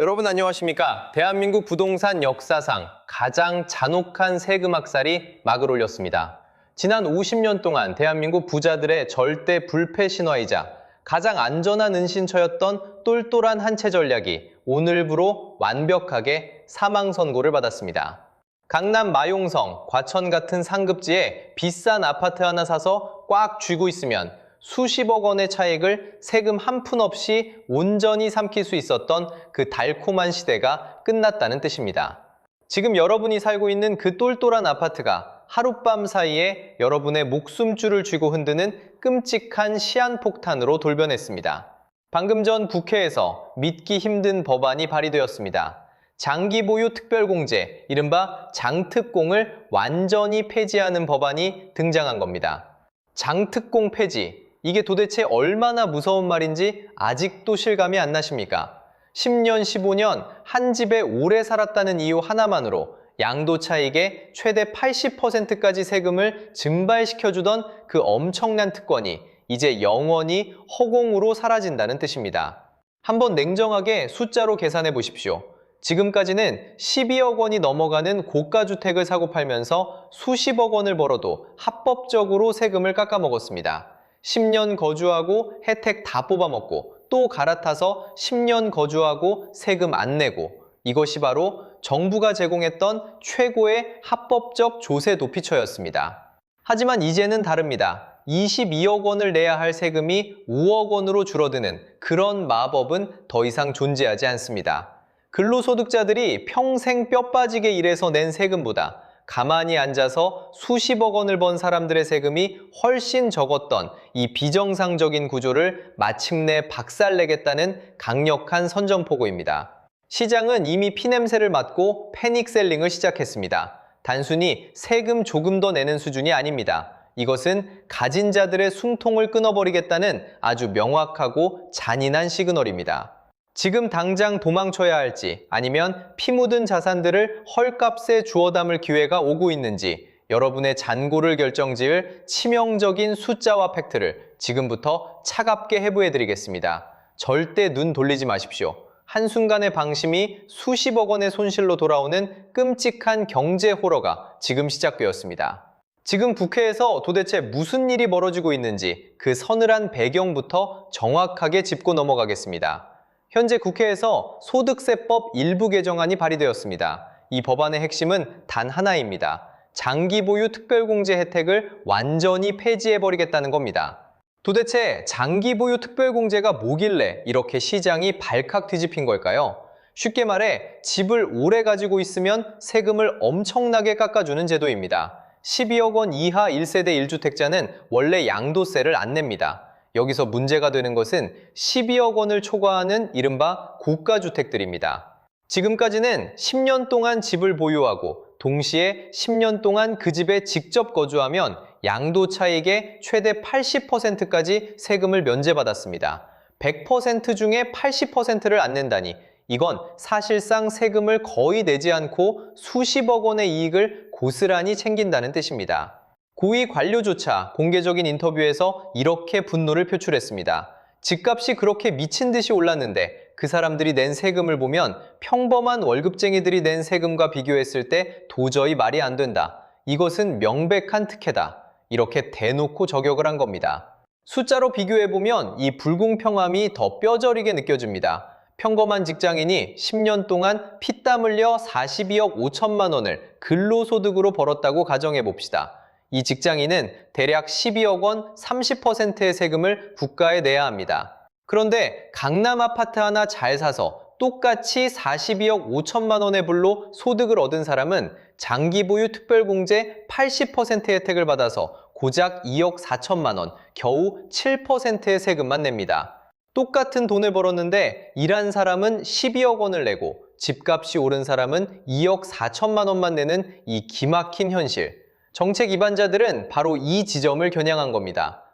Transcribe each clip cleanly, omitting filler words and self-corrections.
여러분 안녕하십니까? 대한민국 부동산 역사상 가장 잔혹한 세금 학살이 막을 올렸습니다. 지난 50년 동안 대한민국 부자들의 절대 불패 신화이자 가장 안전한 은신처였던 똘똘한 한 채 전략이 오늘부로 완벽하게 사망 선고를 받았습니다. 강남 마용성, 과천 같은 상급지에 비싼 아파트 하나 사서 꽉 쥐고 있으면 수십억 원의 차익을 세금 한 푼 없이 온전히 삼킬 수 있었던 그 달콤한 시대가 끝났다는 뜻입니다. 지금 여러분이 살고 있는 그 똘똘한 아파트가 하룻밤 사이에 여러분의 목숨줄을 쥐고 흔드는 끔찍한 시한폭탄으로 돌변했습니다. 방금 전 국회에서 믿기 힘든 법안이 발의되었습니다. 장기 보유 특별공제, 이른바 장특공을 완전히 폐지하는 법안이 등장한 겁니다. 장특공 폐지, 이게 도대체 얼마나 무서운 말인지 아직도 실감이 안 나십니까? 10년, 15년 한 집에 오래 살았다는 이유 하나만으로 양도 차익의 최대 80%까지 세금을 증발시켜주던 그 엄청난 특권이 이제 영원히 허공으로 사라진다는 뜻입니다. 한번 냉정하게 숫자로 계산해 보십시오. 지금까지는 12억 원이 넘어가는 고가주택을 사고 팔면서 수십억 원을 벌어도 합법적으로 세금을 깎아먹었습니다. 10년 거주하고 혜택 다 뽑아먹고 또 갈아타서 10년 거주하고 세금 안 내고, 이것이 바로 정부가 제공했던 최고의 합법적 조세 도피처였습니다. 하지만 이제는 다릅니다. 22억 원을 내야 할 세금이 5억 원으로 줄어드는 그런 마법은 더 이상 존재하지 않습니다. 근로소득자들이 평생 뼈 빠지게 일해서 낸 세금보다 가만히 앉아서 수십억 원을 번 사람들의 세금이 훨씬 적었던 이 비정상적인 구조를 마침내 박살내겠다는 강력한 선전포고입니다. 시장은 이미 피냄새를 맡고 패닉셀링을 시작했습니다. 단순히 세금 조금 더 내는 수준이 아닙니다. 이것은 가진 자들의 숨통을 끊어버리겠다는 아주 명확하고 잔인한 시그널입니다. 지금 당장 도망쳐야 할지 아니면 피 묻은 자산들을 헐값에 주워 담을 기회가 오고 있는지, 여러분의 잔고를 결정지을 치명적인 숫자와 팩트를 지금부터 차갑게 해부해드리겠습니다. 절대 눈 돌리지 마십시오. 한순간의 방심이 수십억 원의 손실로 돌아오는 끔찍한 경제 호러가 지금 시작되었습니다. 지금 국회에서 도대체 무슨 일이 벌어지고 있는지 그 서늘한 배경부터 정확하게 짚고 넘어가겠습니다. 현재 국회에서 소득세법 일부 개정안이 발의되었습니다. 이 법안의 핵심은 단 하나입니다. 장기 보유 특별공제 혜택을 완전히 폐지해버리겠다는 겁니다. 도대체 장기 보유 특별공제가 뭐길래 이렇게 시장이 발칵 뒤집힌 걸까요? 쉽게 말해 집을 오래 가지고 있으면 세금을 엄청나게 깎아주는 제도입니다. 12억 원 이하 1세대 1주택자는 원래 양도세를 안 냅니다. 여기서 문제가 되는 것은 12억 원을 초과하는 이른바 고가주택들입니다. 지금까지는 10년 동안 집을 보유하고 동시에 10년 동안 그 집에 직접 거주하면 양도 차익의 최대 80%까지 세금을 면제받았습니다. 100% 중에 80%를 안 낸다니, 이건 사실상 세금을 거의 내지 않고 수십억 원의 이익을 고스란히 챙긴다는 뜻입니다. 고위 관료조차 공개적인 인터뷰에서 이렇게 분노를 표출했습니다. 집값이 그렇게 미친 듯이 올랐는데 그 사람들이 낸 세금을 보면 평범한 월급쟁이들이 낸 세금과 비교했을 때 도저히 말이 안 된다. 이것은 명백한 특혜다. 이렇게 대놓고 저격을 한 겁니다. 숫자로 비교해보면 이 불공평함이 더 뼈저리게 느껴집니다. 평범한 직장인이 10년 동안 피땀 흘려 42억 5천만 원을 근로소득으로 벌었다고 가정해봅시다. 이 직장인은 대략 12억 원 30%의 세금을 국가에 내야 합니다. 그런데 강남 아파트 하나 잘 사서 똑같이 42억 5천만 원의 불로 소득을 얻은 사람은 장기 보유 특별공제 80%의 혜택을 받아서 고작 2억 4천만 원, 겨우 7%의 세금만 냅니다. 똑같은 돈을 벌었는데 일한 사람은 12억 원을 내고 집값이 오른 사람은 2억 4천만 원만 내는 이 기막힌 현실. 정책 위반자들은 바로 이 지점을 겨냥한 겁니다.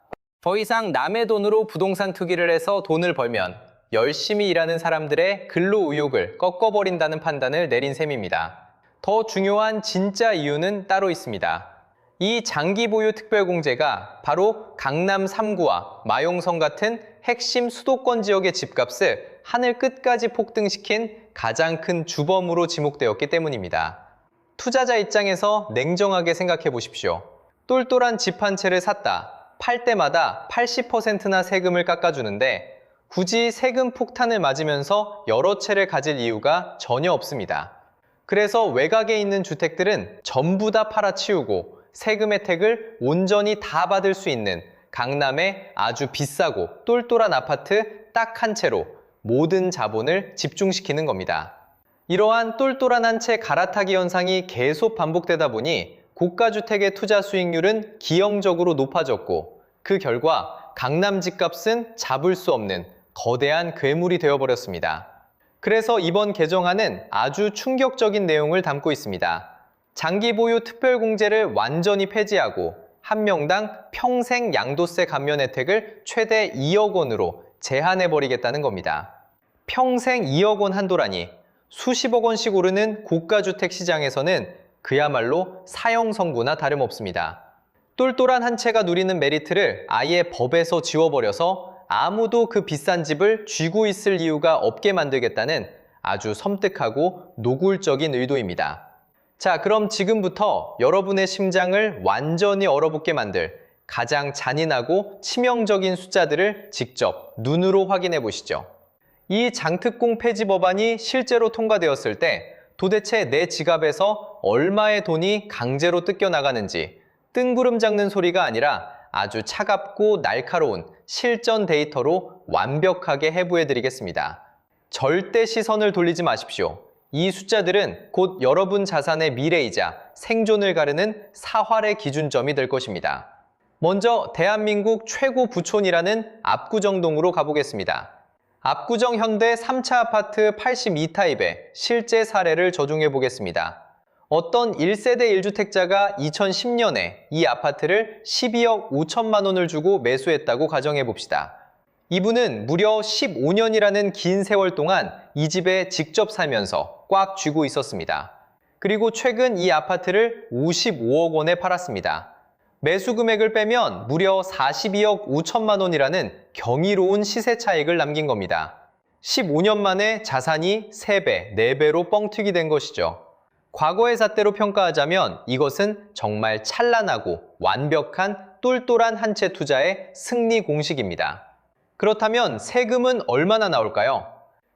더 이상 남의 돈으로 부동산 투기를 해서 돈을 벌면 열심히 일하는 사람들의 근로 의욕을 꺾어버린다는 판단을 내린 셈입니다. 더 중요한 진짜 이유는 따로 있습니다. 이 장기 보유 특별공제가 바로 강남 3구와 마용성 같은 핵심 수도권 지역의 집값을 하늘 끝까지 폭등시킨 가장 큰 주범으로 지목되었기 때문입니다. 투자자 입장에서 냉정하게 생각해 보십시오. 똘똘한 집 한 채를 샀다. 팔 때마다 80%나 세금을 깎아주는데 굳이 세금 폭탄을 맞으면서 여러 채를 가질 이유가 전혀 없습니다. 그래서 외곽에 있는 주택들은 전부 다 팔아치우고 세금 혜택을 온전히 다 받을 수 있는 강남의 아주 비싸고 똘똘한 아파트 딱 한 채로 모든 자본을 집중시키는 겁니다. 이러한 똘똘한 한 채 갈아타기 현상이 계속 반복되다 보니 고가주택의 투자 수익률은 기형적으로 높아졌고 그 결과 강남 집값은 잡을 수 없는 거대한 괴물이 되어버렸습니다. 그래서 이번 개정안은 아주 충격적인 내용을 담고 있습니다. 장기 보유 특별공제를 완전히 폐지하고 한 명당 평생 양도세 감면 혜택을 최대 2억 원으로 제한해버리겠다는 겁니다. 평생 2억 원 한도라니 수십억 원씩 오르는 고가주택 시장에서는 그야말로 사형선고나 다름없습니다. 똘똘한 한 채가 누리는 메리트를 아예 법에서 지워버려서 아무도 그 비싼 집을 쥐고 있을 이유가 없게 만들겠다는 아주 섬뜩하고 노골적인 의도입니다. 자, 그럼 지금부터 여러분의 심장을 완전히 얼어붙게 만들 가장 잔인하고 치명적인 숫자들을 직접 눈으로 확인해 보시죠. 이 장특공 폐지 법안이 실제로 통과되었을 때 도대체 내 지갑에서 얼마의 돈이 강제로 뜯겨나가는지 뜬구름 잡는 소리가 아니라 아주 차갑고 날카로운 실전 데이터로 완벽하게 해부해 드리겠습니다. 절대 시선을 돌리지 마십시오. 이 숫자들은 곧 여러분 자산의 미래이자 생존을 가르는 사활의 기준점이 될 것입니다. 먼저 대한민국 최고 부촌이라는 압구정동으로 가보겠습니다. 압구정 현대 3차 아파트 82타입의 실제 사례를 적용해 보겠습니다. 어떤 1세대 1주택자가 2010년에 이 아파트를 12억 5천만 원을 주고 매수했다고 가정해 봅시다. 이분은 무려 15년이라는 긴 세월 동안 이 집에 직접 살면서 꽉 쥐고 있었습니다. 그리고 최근 이 아파트를 55억 원에 팔았습니다. 매수 금액을 빼면 무려 42억 5천만 원이라는 경이로운 시세 차익을 남긴 겁니다. 15년 만에 자산이 3배, 4배로 뻥튀기 된 것이죠. 과거의 잣대로 평가하자면 이것은 정말 찬란하고 완벽한 똘똘한 한 채 투자의 승리 공식입니다. 그렇다면 세금은 얼마나 나올까요?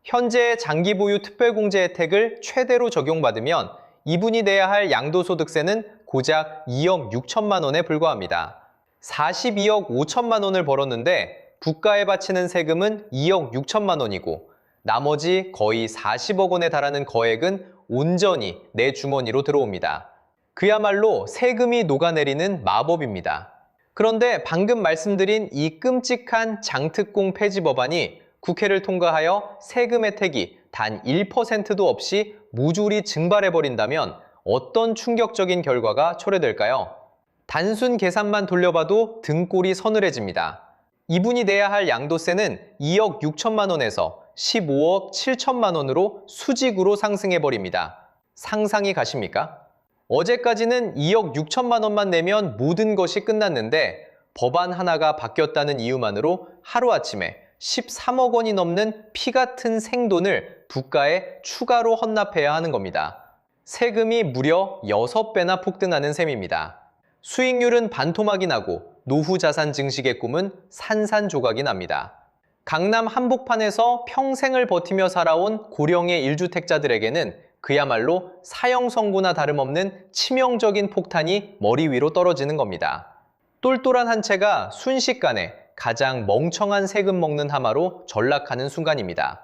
현재의 장기 보유 특별공제 혜택을 최대로 적용받으면 이분이 내야 할 양도소득세는 고작 2억 6천만 원에 불과합니다. 42억 5천만 원을 벌었는데 국가에 바치는 세금은 2억 6천만 원이고 나머지 거의 40억 원에 달하는 거액은 온전히 내 주머니로 들어옵니다. 그야말로 세금이 녹아내리는 마법입니다. 그런데 방금 말씀드린 이 끔찍한 장특공 폐지 법안이 국회를 통과하여 세금 혜택이 단 1%도 없이 무조리 증발해버린다면 어떤 충격적인 결과가 초래될까요? 단순 계산만 돌려봐도 등골이 서늘해집니다. 이분이 내야 할 양도세는 2억 6천만 원에서 15억 7천만 원으로 수직으로 상승해버립니다. 상상이 가십니까? 어제까지는 2억 6천만 원만 내면 모든 것이 끝났는데 법안 하나가 바뀌었다는 이유만으로 하루아침에 13억 원이 넘는 피 같은 생돈을 국가에 추가로 헌납해야 하는 겁니다. 세금이 무려 6배나 폭등하는 셈입니다. 수익률은 반토막이 나고 노후 자산 증식의 꿈은 산산조각이 납니다. 강남 한복판에서 평생을 버티며 살아온 고령의 1주택자들에게는 그야말로 사형 선고나 다름없는 치명적인 폭탄이 머리 위로 떨어지는 겁니다. 똘똘한 한 채가 순식간에 가장 멍청한 세금 먹는 하마로 전락하는 순간입니다.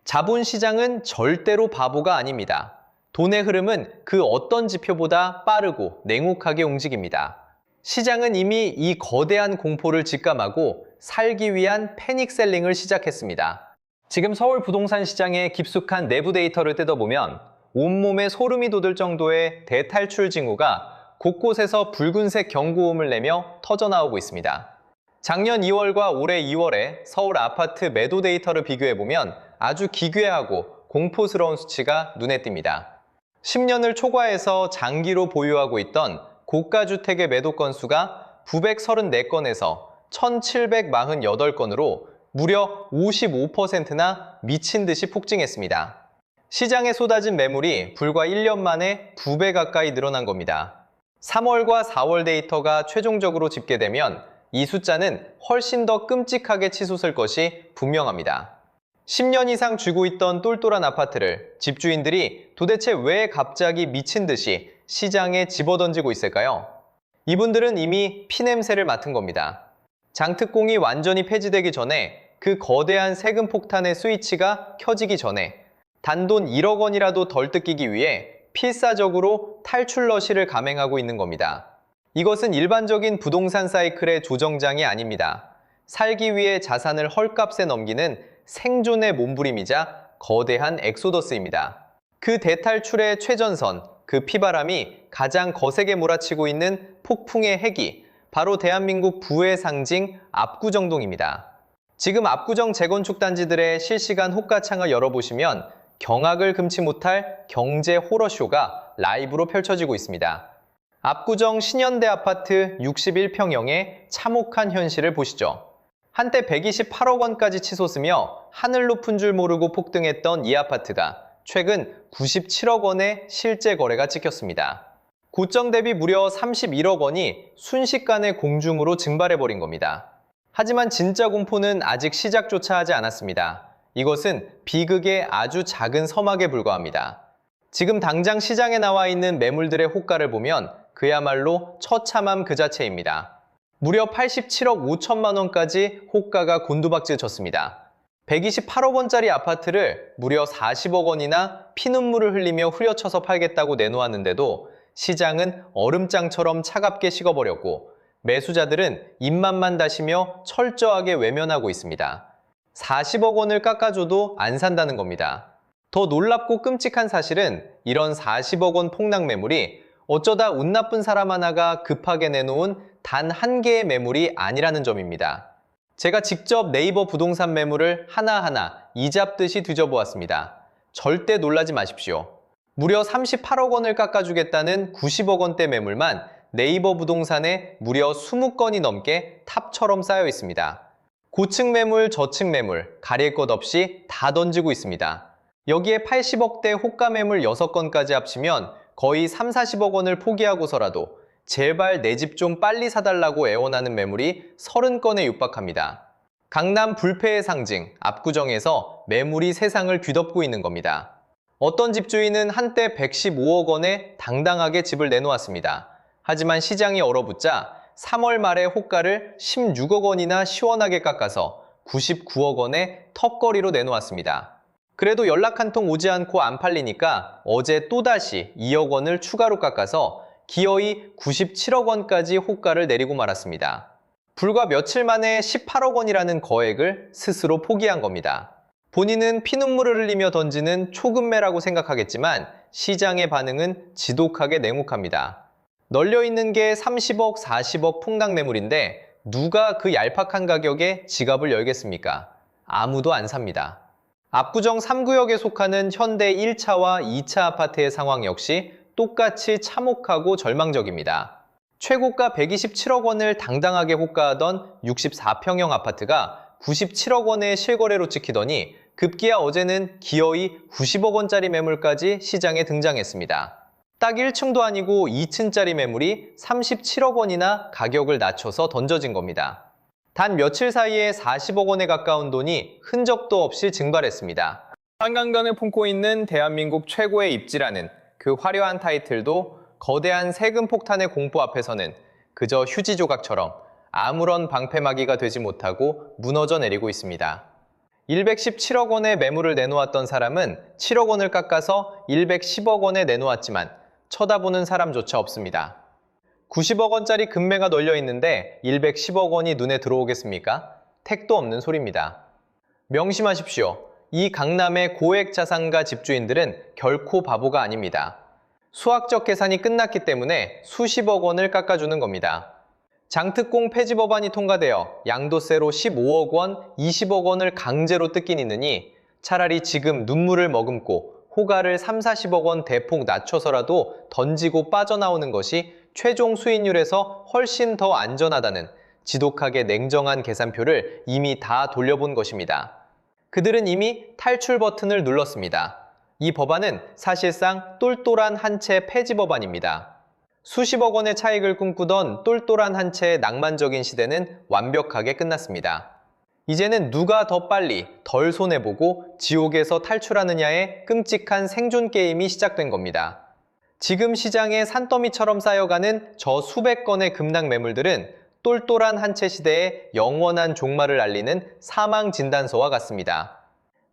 자본시장은 절대로 바보가 아닙니다. 돈의 흐름은 그 어떤 지표보다 빠르고 냉혹하게 움직입니다. 시장은 이미 이 거대한 공포를 직감하고 살기 위한 패닉셀링을 시작했습니다. 지금 서울 부동산 시장의 깊숙한 내부 데이터를 뜯어보면 온몸에 소름이 돋을 정도의 대탈출 징후가 곳곳에서 붉은색 경고음을 내며 터져나오고 있습니다. 작년 2월과 올해 2월에 서울 아파트 매도 데이터를 비교해보면 아주 기괴하고 공포스러운 수치가 눈에 띕니다. 10년을 초과해서 장기로 보유하고 있던 고가주택의 매도 건수가 934건에서 1748건으로 무려 55%나 미친 듯이 폭증했습니다. 시장에 쏟아진 매물이 불과 1년 만에 2배 가까이 늘어난 겁니다. 3월과 4월 데이터가 최종적으로 집계되면 이 숫자는 훨씬 더 끔찍하게 치솟을 것이 분명합니다. 10년 이상 쥐고 있던 똘똘한 아파트를 집주인들이 도대체 왜 갑자기 미친 듯이 시장에 집어던지고 있을까요? 이분들은 이미 피냄새를 맡은 겁니다. 장특공이 완전히 폐지되기 전에, 그 거대한 세금 폭탄의 스위치가 켜지기 전에 단돈 1억 원이라도 덜 뜯기기 위해 필사적으로 탈출 러시를 감행하고 있는 겁니다. 이것은 일반적인 부동산 사이클의 조정장이 아닙니다. 살기 위해 자산을 헐값에 넘기는 생존의 몸부림이자 거대한 엑소더스입니다. 그 대탈출의 최전선, 그 피바람이 가장 거세게 몰아치고 있는 폭풍의 핵이 바로 대한민국 부의 상징 압구정동입니다. 지금 압구정 재건축 단지들의 실시간 호가창을 열어보시면 경악을 금치 못할 경제 호러쇼가 라이브로 펼쳐지고 있습니다. 압구정 신현대 아파트 61평형의 참혹한 현실을 보시죠. 한때 128억 원까지 치솟으며 하늘 높은 줄 모르고 폭등했던 이 아파트가 최근 97억 원의 실제 거래가 찍혔습니다. 고점 대비 무려 31억 원이 순식간에 공중으로 증발해버린 겁니다. 하지만 진짜 공포는 아직 시작조차 하지 않았습니다. 이것은 비극의 아주 작은 서막에 불과합니다. 지금 당장 시장에 나와 있는 매물들의 호가를 보면 그야말로 처참함 그 자체입니다. 무려 87억 5천만 원까지 호가가 곤두박질 쳤습니다. 128억 원짜리 아파트를 무려 40억 원이나 피눈물을 흘리며 후려쳐서 팔겠다고 내놓았는데도 시장은 얼음장처럼 차갑게 식어버렸고, 매수자들은 입맛만 다시며 철저하게 외면하고 있습니다. 40억 원을 깎아줘도 안 산다는 겁니다. 더 놀랍고 끔찍한 사실은 이런 40억 원 폭락 매물이 어쩌다 운 나쁜 사람 하나가 급하게 내놓은 단 한 개의 매물이 아니라는 점입니다. 제가 직접 네이버 부동산 매물을 하나하나 이잡듯이 뒤져보았습니다. 절대 놀라지 마십시오. 무려 38억 원을 깎아주겠다는 90억 원대 매물만 네이버 부동산에 무려 20건이 넘게 탑처럼 쌓여 있습니다. 고층 매물, 저층 매물, 가릴 것 없이 다 던지고 있습니다. 여기에 80억대 호가 매물 6건까지 합치면 거의 3, 40억 원을 포기하고서라도 제발 내 집 좀 빨리 사달라고 애원하는 매물이 30건에 육박합니다. 강남 불패의 상징, 압구정에서 매물이 세상을 뒤덮고 있는 겁니다. 어떤 집주인은 한때 115억 원에 당당하게 집을 내놓았습니다. 하지만 시장이 얼어붙자 3월 말에 호가를 16억 원이나 시원하게 깎아서 99억 원에 턱걸이로 내놓았습니다. 그래도 연락 한 통 오지 않고 안 팔리니까 어제 또다시 2억 원을 추가로 깎아서 기어이 97억 원까지 호가를 내리고 말았습니다. 불과 며칠 만에 18억 원이라는 거액을 스스로 포기한 겁니다. 본인은 피눈물을 흘리며 던지는 초급매라고 생각하겠지만 시장의 반응은 지독하게 냉혹합니다. 널려있는 게 30억, 40억 폭락 매물인데 누가 그 얄팍한 가격에 지갑을 열겠습니까? 아무도 안 삽니다. 압구정 3구역에 속하는 현대 1차와 2차 아파트의 상황 역시 똑같이 참혹하고 절망적입니다. 최고가 127억 원을 당당하게 호가하던 64평형 아파트가 97억 원의 실거래로 찍히더니 급기야 어제는 기어이 90억 원짜리 매물까지 시장에 등장했습니다. 딱 1층도 아니고 2층짜리 매물이 37억 원이나 가격을 낮춰서 던져진 겁니다. 단 며칠 사이에 40억 원에 가까운 돈이 흔적도 없이 증발했습니다. 한강변을 품고 있는 대한민국 최고의 입지라는 그 화려한 타이틀도 거대한 세금 폭탄의 공포 앞에서는 그저 휴지 조각처럼 아무런 방패막이가 되지 못하고 무너져 내리고 있습니다. 117억 원의 매물을 내놓았던 사람은 7억 원을 깎아서 110억 원에 내놓았지만 쳐다보는 사람조차 없습니다. 90억 원짜리 금매가 널려 있는데 110억 원이 눈에 들어오겠습니까? 택도 없는 소리입니다. 명심하십시오. 이 강남의 고액 자산가 집주인들은 결코 바보가 아닙니다. 수학적 계산이 끝났기 때문에 수십억 원을 깎아주는 겁니다. 장특공 폐지 법안이 통과되어 양도세로 15억 원, 20억 원을 강제로 뜯긴 이느니 차라리 지금 눈물을 머금고 호가를 3, 40억 원 대폭 낮춰서라도 던지고 빠져나오는 것이 최종 수익률에서 훨씬 더 안전하다는 지독하게 냉정한 계산표를 이미 다 돌려본 것입니다. 그들은 이미 탈출 버튼을 눌렀습니다. 이 법안은 사실상 똘똘한 한 채 폐지 법안입니다. 수십억 원의 차익을 꿈꾸던 똘똘한 한 채의 낭만적인 시대는 완벽하게 끝났습니다. 이제는 누가 더 빨리 덜 손해보고 지옥에서 탈출하느냐의 끔찍한 생존 게임이 시작된 겁니다. 지금 시장에 산더미처럼 쌓여가는 저 수백 건의 급락 매물들은 똘똘한 한 채 시대의 영원한 종말을 알리는 사망 진단서와 같습니다.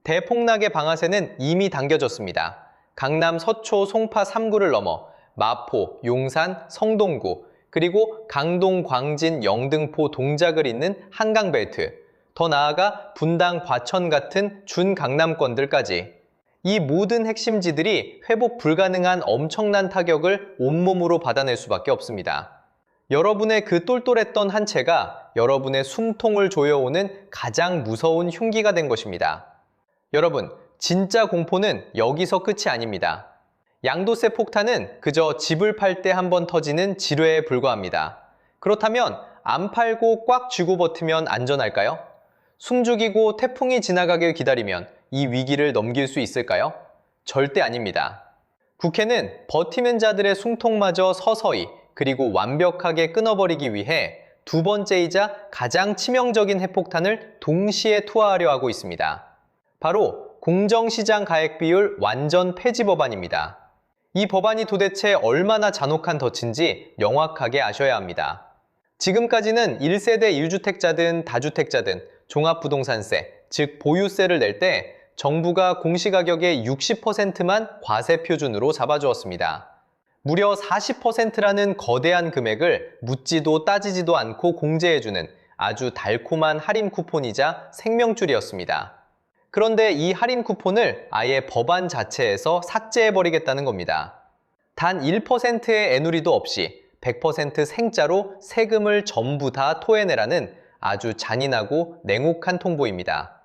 대폭락의 방아쇠는 이미 당겨졌습니다. 강남 서초 송파 3구를 넘어 마포, 용산, 성동구, 그리고 강동, 광진, 영등포, 동작을 잇는 한강벨트, 더 나아가 분당, 과천 같은 준강남권들까지 이 모든 핵심지들이 회복 불가능한 엄청난 타격을 온몸으로 받아낼 수밖에 없습니다. 여러분의 그 똘똘했던 한 채가 여러분의 숨통을 조여오는 가장 무서운 흉기가 된 것입니다. 여러분, 진짜 공포는 여기서 끝이 아닙니다. 양도세 폭탄은 그저 집을 팔 때 한 번 터지는 지뢰에 불과합니다. 그렇다면 안 팔고 꽉 쥐고 버티면 안전할까요? 숨죽이고 태풍이 지나가길 기다리면 이 위기를 넘길 수 있을까요? 절대 아닙니다. 국회는 버티는 자들의 숨통마저 서서히 그리고 완벽하게 끊어버리기 위해 두 번째이자 가장 치명적인 핵폭탄을 동시에 투하하려 하고 있습니다. 바로 공정시장 가액 비율 완전 폐지 법안입니다. 이 법안이 도대체 얼마나 잔혹한 덫인지 명확하게 아셔야 합니다. 지금까지는 1세대 1주택자든 다주택자든 종합부동산세, 즉 보유세를 낼 때 정부가 공시가격의 60%만 과세 표준으로 잡아주었습니다. 무려 40%라는 거대한 금액을 묻지도 따지지도 않고 공제해주는 아주 달콤한 할인 쿠폰이자 생명줄이었습니다. 그런데 이 할인 쿠폰을 아예 법안 자체에서 삭제해버리겠다는 겁니다. 단 1%의 애누리도 없이 100% 생짜로 세금을 전부 다 토해내라는 아주 잔인하고 냉혹한 통보입니다.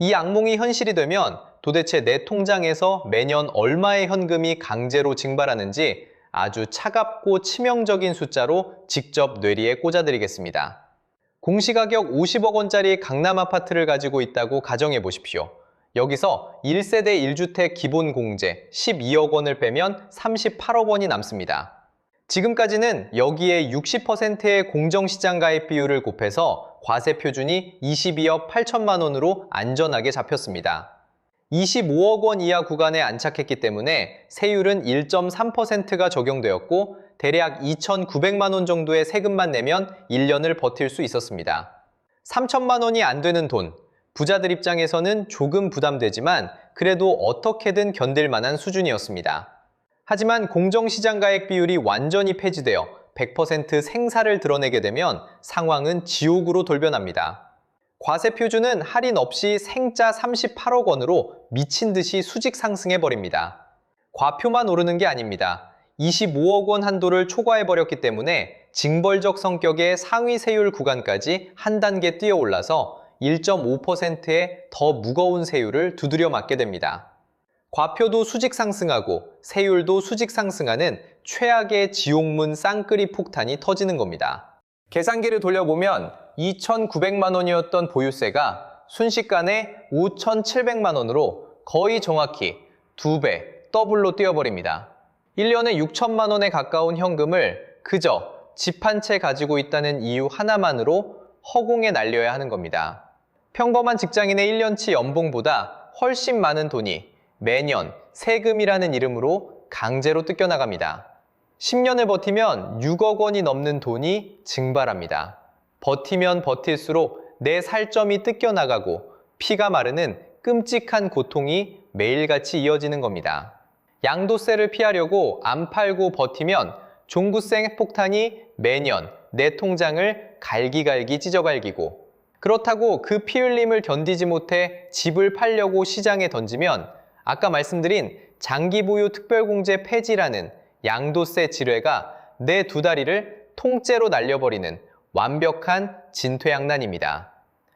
이 악몽이 현실이 되면 도대체 내 통장에서 매년 얼마의 현금이 강제로 증발하는지 아주 차갑고 치명적인 숫자로 직접 뇌리에 꽂아드리겠습니다. 공시가격 50억 원짜리 강남 아파트를 가지고 있다고 가정해 보십시오. 여기서 1세대 1주택 기본 공제 12억 원을 빼면 38억 원이 남습니다. 지금까지는 여기에 60%의 공정시장 가입 비율을 곱해서 과세 표준이 22억 8천만 원으로 안전하게 잡혔습니다. 25억 원 이하 구간에 안착했기 때문에 세율은 1.3%가 적용되었고 대략 2,900만 원 정도의 세금만 내면 1년을 버틸 수 있었습니다. 3천만 원이 안 되는 돈, 부자들 입장에서는 조금 부담되지만 그래도 어떻게든 견딜 만한 수준이었습니다. 하지만 공정시장 가액 비율이 완전히 폐지되어 100% 생사를 드러내게 되면 상황은 지옥으로 돌변합니다. 과세 표준은 할인 없이 생짜 38억 원으로 미친 듯이 수직 상승해버립니다. 과표만 오르는 게 아닙니다. 25억 원 한도를 초과해버렸기 때문에 징벌적 성격의 상위 세율 구간까지 한 단계 뛰어 올라서 1.5%의 더 무거운 세율을 두드려 맞게 됩니다. 과표도 수직 상승하고 세율도 수직 상승하는 최악의 지옥문 쌍끌이 폭탄이 터지는 겁니다. 계산기를 돌려보면 2,900만 원이었던 보유세가 순식간에 5,700만 원으로 거의 정확히 2배, 더블로 뛰어버립니다. 1년에 6천만 원에 가까운 현금을 그저 집 한 채 가지고 있다는 이유 하나만으로 허공에 날려야 하는 겁니다. 평범한 직장인의 1년치 연봉보다 훨씬 많은 돈이 매년 세금이라는 이름으로 강제로 뜯겨나갑니다. 10년을 버티면 6억 원이 넘는 돈이 증발합니다. 버티면 버틸수록 내 살점이 뜯겨나가고 피가 마르는 끔찍한 고통이 매일같이 이어지는 겁니다. 양도세를 피하려고 안 팔고 버티면 종부세 핵폭탄이 매년 내 통장을 갈기갈기 찢어갈기고, 그렇다고 그 피 흘림을 견디지 못해 집을 팔려고 시장에 던지면 아까 말씀드린 장기보유 특별공제 폐지라는 양도세 지뢰가 내 두 다리를 통째로 날려버리는 완벽한 진퇴양난입니다.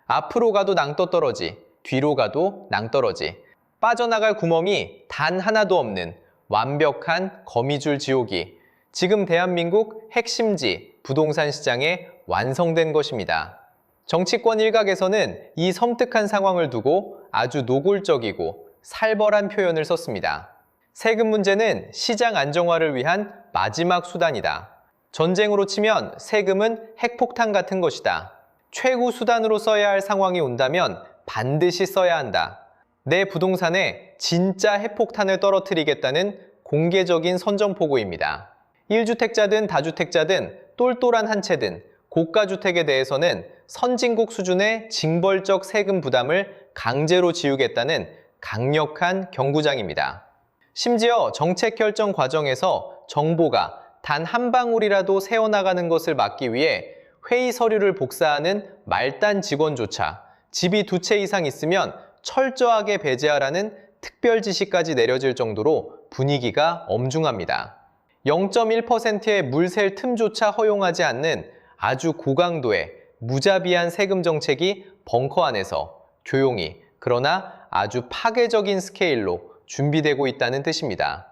앞으로 가도 낭떠러지, 뒤로 가도 낭떠러지, 빠져나갈 구멍이 단 하나도 없는 완벽한 거미줄 지옥이 지금 대한민국 핵심지 부동산 시장에 완성된 것입니다. 정치권 일각에서는 이 섬뜩한 상황을 두고 아주 노골적이고 살벌한 표현을 썼습니다. 세금 문제는 시장 안정화를 위한 마지막 수단이다. 전쟁으로 치면 세금은 핵폭탄 같은 것이다. 최후 수단으로 써야 할 상황이 온다면 반드시 써야 한다. 내 부동산에 진짜 핵폭탄을 떨어뜨리겠다는 공개적인 선전포고입니다. 1주택자든 다주택자든 똘똘한 한 채든 고가주택에 대해서는 선진국 수준의 징벌적 세금 부담을 강제로 지우겠다는 강력한 경고장입니다. 심지어 정책 결정 과정에서 정보가 단 한 방울이라도 새어나가는 것을 막기 위해 회의 서류를 복사하는 말단 직원조차 집이 2채 이상 있으면 철저하게 배제하라는 특별 지시까지 내려질 정도로 분위기가 엄중합니다. 0.1%의 물 샐 틈조차 허용하지 않는 아주 고강도의 무자비한 세금 정책이 벙커 안에서 조용히 그러나 아주 파괴적인 스케일로 준비되고 있다는 뜻입니다.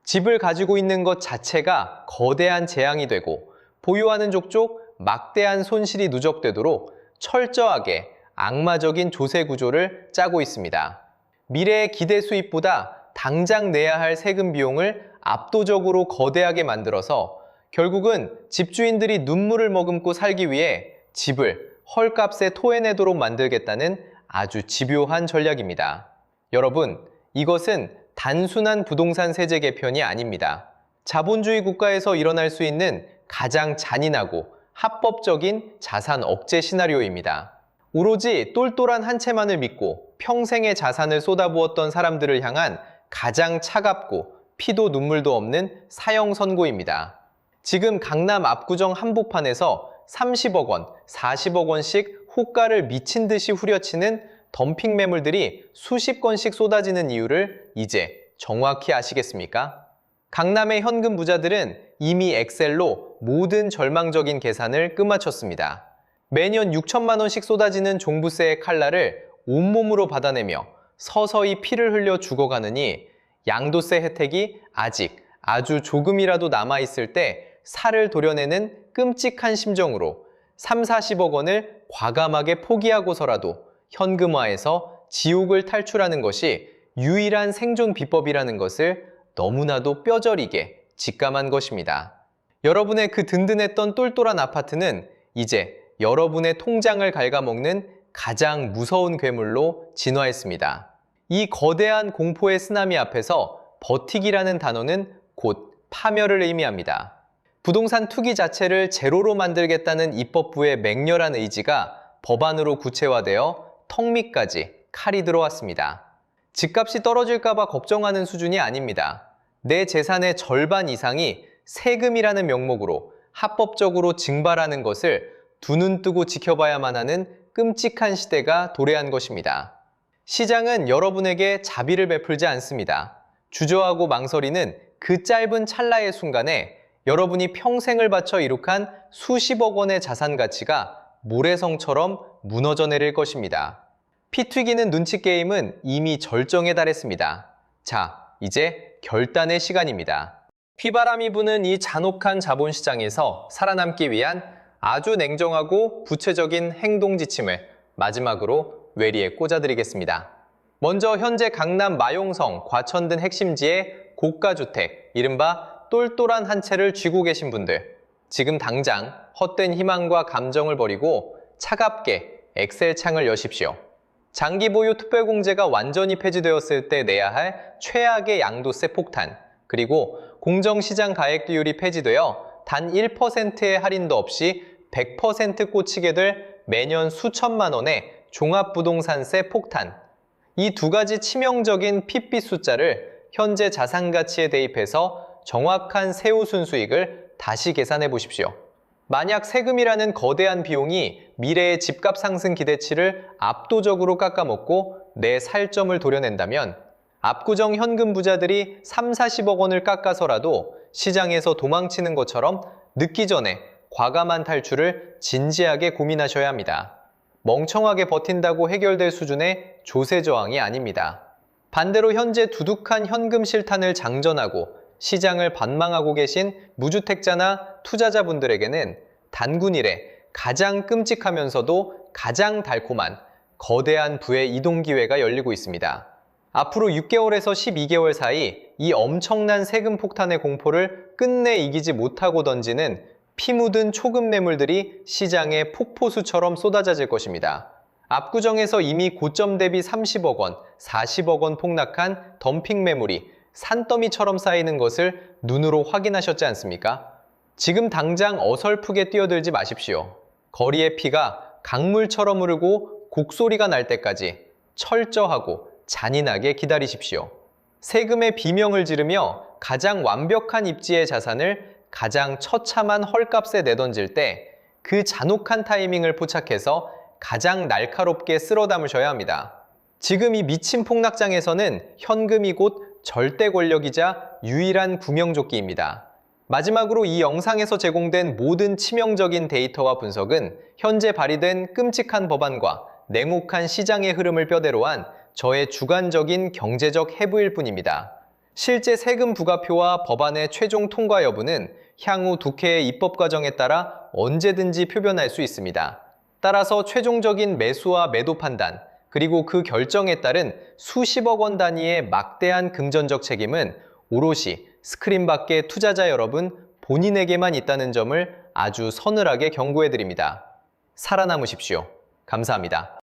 집을 가지고 있는 것 자체가 거대한 재앙이 되고 보유하는 족족 막대한 손실이 누적되도록 철저하게 악마적인 조세 구조를 짜고 있습니다. 미래의 기대 수입보다 당장 내야 할 세금 비용을 압도적으로 거대하게 만들어서 결국은 집주인들이 눈물을 머금고 살기 위해 집을 헐값에 토해내도록 만들겠다는 아주 집요한 전략입니다. 여러분, 이것은 단순한 부동산 세제 개편이 아닙니다. 자본주의 국가에서 일어날 수 있는 가장 잔인하고 합법적인 자산 억제 시나리오입니다. 오로지 똘똘한 한 채만을 믿고 평생의 자산을 쏟아부었던 사람들을 향한 가장 차갑고 피도 눈물도 없는 사형 선고입니다. 지금 강남 압구정 한복판에서 30억 원, 40억 원씩 호가를 미친 듯이 후려치는 덤핑 매물들이 수십 건씩 쏟아지는 이유를 이제 정확히 아시겠습니까? 강남의 현금 부자들은 이미 엑셀로 모든 절망적인 계산을 끝마쳤습니다. 매년 6천만 원씩 쏟아지는 종부세의 칼날을 온몸으로 받아내며 서서히 피를 흘려 죽어가느니 양도세 혜택이 아직 아주 조금이라도 남아있을 때 살을 도려내는 끔찍한 심정으로 3, 40억 원을 과감하게 포기하고서라도 현금화해서 지옥을 탈출하는 것이 유일한 생존 비법이라는 것을 너무나도 뼈저리게 직감한 것입니다. 여러분의 그 든든했던 똘똘한 아파트는 이제 여러분의 통장을 갉아먹는 가장 무서운 괴물로 진화했습니다. 이 거대한 공포의 쓰나미 앞에서 버티기라는 단어는 곧 파멸을 의미합니다. 부동산 투기 자체를 제로로 만들겠다는 입법부의 맹렬한 의지가 법안으로 구체화되어 턱 밑까지 칼이 들어왔습니다. 집값이 떨어질까봐 걱정하는 수준이 아닙니다. 내 재산의 절반 이상이 세금이라는 명목으로 합법적으로 증발하는 것을 두 눈 뜨고 지켜봐야만 하는 끔찍한 시대가 도래한 것입니다. 시장은 여러분에게 자비를 베풀지 않습니다. 주저하고 망설이는 그 짧은 찰나의 순간에 여러분이 평생을 바쳐 이룩한 수십억 원의 자산 가치가 모래성처럼 무너져 내릴 것입니다. 피 튀기는 눈치 게임은 이미 절정에 달했습니다. 자, 이제 결단의 시간입니다. 피바람이 부는 이 잔혹한 자본시장에서 살아남기 위한 아주 냉정하고 구체적인 행동 지침을 마지막으로 뇌리에 꽂아드리겠습니다. 먼저 현재 강남 마용성, 과천 등 핵심지의 고가주택, 이른바 똘똘한 한 채를 쥐고 계신 분들, 지금 당장 헛된 희망과 감정을 버리고 차갑게 엑셀 창을 여십시오. 장기 보유 특별공제가 완전히 폐지되었을 때 내야 할 최악의 양도세 폭탄, 그리고 공정시장 가액비율이 폐지되어 단 1%의 할인도 없이 100% 꽂히게 될 매년 수천만 원의 종합부동산세 폭탄. 이 두 가지 치명적인 핏빛 숫자를 현재 자산가치에 대입해서 정확한 세후 순수익을 다시 계산해 보십시오. 만약 세금이라는 거대한 비용이 미래의 집값 상승 기대치를 압도적으로 깎아먹고 내 살점을 도려낸다면 압구정 현금 부자들이 3, 40억 원을 깎아서라도 시장에서 도망치는 것처럼 늦기 전에 과감한 탈출을 진지하게 고민하셔야 합니다. 멍청하게 버틴다고 해결될 수준의 조세 저항이 아닙니다. 반대로 현재 두둑한 현금 실탄을 장전하고 시장을 반망하고 계신 무주택자나 투자자분들에게는 단군일에 가장 끔찍하면서도 가장 달콤한 거대한 부의 이동 기회가 열리고 있습니다. 앞으로 6개월에서 12개월 사이 이 엄청난 세금 폭탄의 공포를 끝내 이기지 못하고 던지는 피 묻은 초급 매물들이 시장에 폭포수처럼 쏟아질 것입니다. 압구정에서 이미 고점 대비 30억 원, 40억 원 폭락한 덤핑 매물이 산더미처럼 쌓이는 것을 눈으로 확인하셨지 않습니까? 지금 당장 어설프게 뛰어들지 마십시오. 거리의 피가 강물처럼 흐르고 곡소리가 날 때까지 철저하고 잔인하게 기다리십시오. 세금의 비명을 지르며 가장 완벽한 입지의 자산을 가장 처참한 헐값에 내던질 때 그 잔혹한 타이밍을 포착해서 가장 날카롭게 쓸어 담으셔야 합니다. 지금 이 미친 폭락장에서는 현금이 곧 절대 권력이자 유일한 구명조끼입니다. 마지막으로 이 영상에서 제공된 모든 치명적인 데이터와 분석은 현재 발의된 끔찍한 법안과 냉혹한 시장의 흐름을 뼈대로 한 저의 주관적인 경제적 해부일 뿐입니다. 실제 세금 부과표와 법안의 최종 통과 여부는 향후 국회의 입법 과정에 따라 언제든지 표변할 수 있습니다. 따라서 최종적인 매수와 매도 판단, 그리고 그 결정에 따른 수십억 원 단위의 막대한 금전적 책임은 오롯이 스크린 밖의 투자자 여러분 본인에게만 있다는 점을 아주 서늘하게 경고해드립니다. 살아남으십시오. 감사합니다.